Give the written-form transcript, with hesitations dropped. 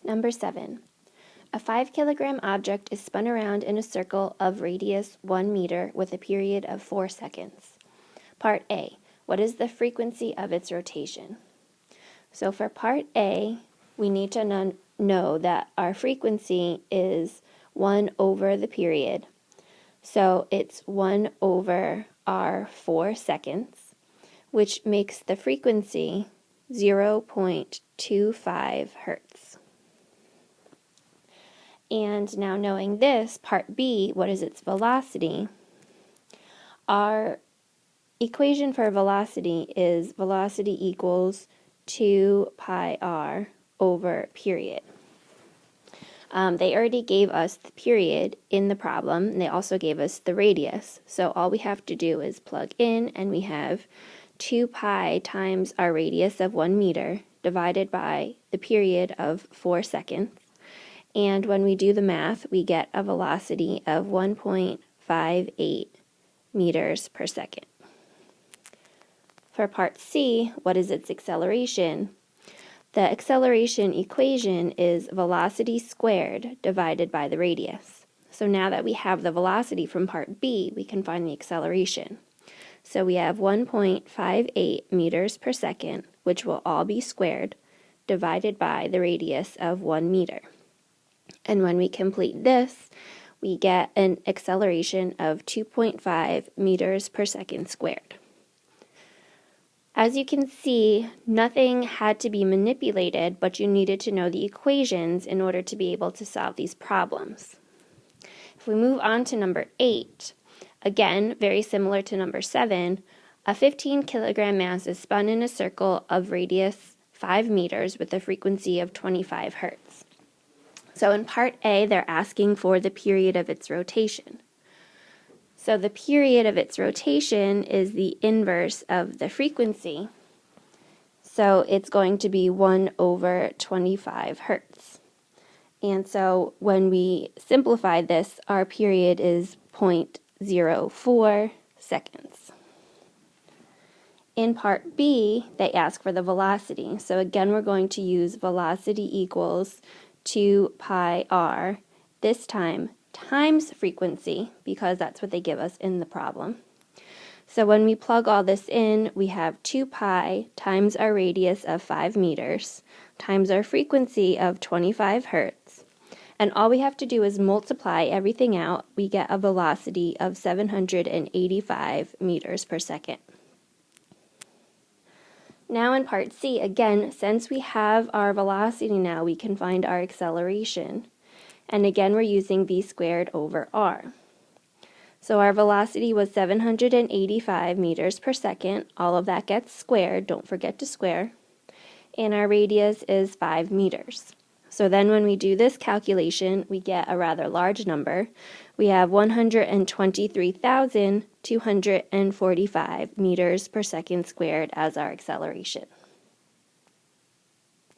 Number 7. A 5-kilogram object is spun around in a circle of radius 1 meter with a period of 4 seconds. Part A. What is the frequency of its rotation? So for part A, we need to know that our frequency is 1 over the period. So it's 1 over our 4 seconds, which makes the frequency 0.25 hertz. And now knowing this, part B, what is its velocity? Our equation for velocity is velocity equals 2 pi r over period. They already gave us the period in the problem, and they also gave us the radius. So all we have to do is plug in, and we have 2 pi times our radius of 1 meter divided by the period of 4 seconds. And when we do the math, we get a velocity of 1.58 meters per second. For part C, what is its acceleration? The acceleration equation is velocity squared divided by the radius. So now that we have the velocity from part B, we can find the acceleration. So we have 1.58 meters per second, which will all be squared, divided by the radius of 1 meter. And when we complete this, we get an acceleration of 2.5 meters per second squared. As you can see, nothing had to be manipulated, but you needed to know the equations in order to be able to solve these problems. If we move on to number 8, again, very similar to number 7, a 15-kilogram mass is spun in a circle of radius 5 meters with a frequency of 25 hertz. So in part A, they're asking for the period of its rotation. So the period of its rotation is the inverse of the frequency. So it's going to be 1 over 25 hertz. And so when we simplify this, our period is 0.04 seconds. In part B, they ask for the velocity. So again, we're going to use velocity equals 2 pi r, this time times frequency, because that's what they give us in the problem. So when we plug all this in, we have 2 pi times our radius of 5 meters times our frequency of 25 hertz. And all we have to do is multiply everything out. We get a velocity of 785 meters per second. Now in part C, again, since we have our velocity now, we can find our acceleration. And again, we're using v squared over r. So our velocity was 785 meters per second. All of that gets squared. Don't forget to square. And our radius is 5 meters. So then when we do this calculation, we get a rather large number. We have 123,245 meters per second squared as our acceleration.